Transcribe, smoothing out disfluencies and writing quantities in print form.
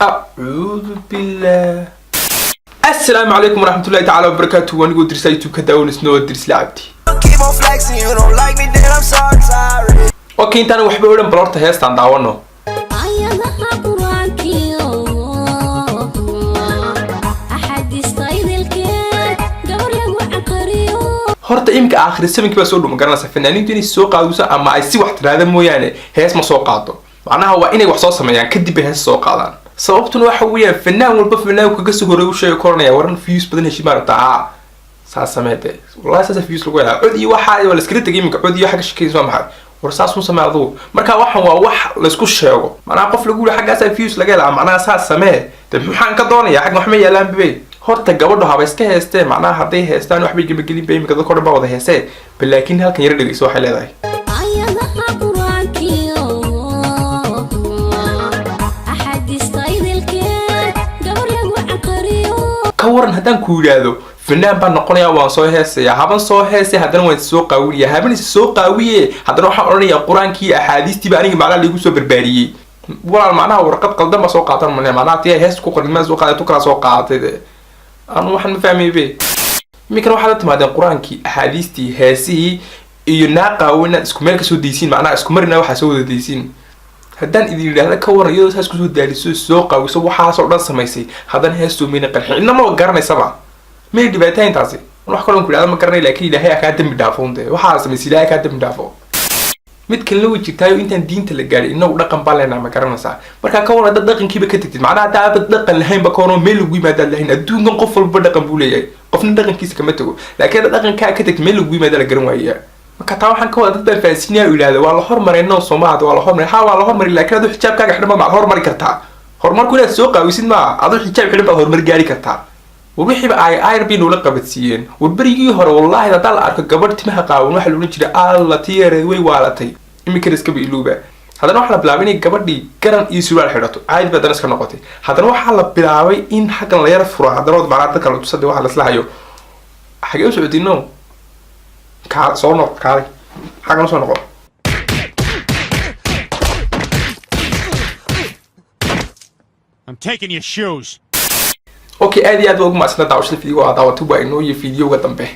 أعوذ بالله. السلام عليكم ورحمة الله تعالى وبركاته. وأنا قلت رسالتي كداون سنو درس لعبتي. أوكي أنت أنا وحبي أقول بلورت هيست عند عوانو. horta imka aakhir saminki baa soo dhuma garanaysa fanaaniintu inay soo qaadayso ama ay si wax tiraada mooyaane hees ma soo qaado macnaha waa inay wax soo sameeyaan kadib hees soo qaadaan sababtuna waxa weeyaan fanaan walba fanaan kaga soo horeeyo sheego koranaya waran views badan heshii maarta saa sameeyay wallahi saas views lagu helaa cod iyo waxa ay wala iskala tagay imka cod iyo xaga shaqeeyso maxay war saas uu sameeyado marka waxan waa wax la isku sheego macnaha qof lagu yiri xaga saas views laga helaa macnaha saas sameey dad maxaan ka doonayaa xag wax ma yeelaan bibay horta gabadhu haba iska heestee macnaha haday heestaan wax bay gabageli bay imika dadka dhan baa wada heesee balaakin halkan yar dhageyso waxay leedahay ka waran haddaan ku yiraahdo fanaan baan noqonayaa waan soo heesayaa haban soo heesay haddana waan soo qaawiyaa haban soo qaawiye haddana waxaan oranayaa quraankii axaadiistii baa aniga macnaha lagu soo barbaariyay walaal macnaha warqad qaldan ma soo qaadan macnaha tii hees ku qoran ma soo qaadato kala soo qaadatay أنا واحد ما فاهمي بيه ممكن واحد تمادين قرآن كي أحاديثي هاسي يناقة وين اسكمرك سود ديسين معناه اسكمرنا واحد سود ديسين هدان إذا هذا كور يدوس هاسكو سود دارسو السوق أو يسوي حاصل رأس ما يصير هذا هاسو من القرح إنما وقرنا سبعة مين دبتين تعصي نروح كلهم كل هذا ما قرنا لكن إذا هي أكادم بدافعون ده وحاصل من سلاح أكادم بدافع midkan la wajigtaayo intaan diinta la gaaray inuu dhaqan baleena ma garanaysaa marka ka wada dhaqankiiba ka tagtid macnaha taaba dhaqan lahayn ba kooro meel ugu yimaada lahayn adduunkan qof walba dhaqan buu leeyahay qofna dhaqankiisa kama tago laakiin dhaqanka ka tagtid meel ugu yimaada la garan waayay marka taa waxaan ka wada dad faasiinaya ilaada waa la hormarino Soomaaliya waa la hormaray waa la hormaray laakiin adu xijaabkaaga xidhma ma hormari kartaa horumarku inaad soo qaawisid ma adu xijaab xidhma hormar gaari kartaa وبيحب IRB نولا قبتسيين والبريجي هرا والله إذا طلع أرك قبرت ما هقاون واحد لون جري الله تيري وي والتي إمي كريس كبي إلوبة هذا نوع حلا بلعبيني قبردي كرن يسوي على حياته عايز بدرس كنقطي هذا نوع حلا بلعبي إن حكنا لا يعرف فرع هذا نوع بعد ذكر تصدق واحد لسلاح يو حاجة يوسف دينو صورنا كاري حاجة نصورنا قط I'm taking your shoes. اوكي ادي ادوق ما سنه داوش الفيديو هذا وتبغى انه يفيديو قدام به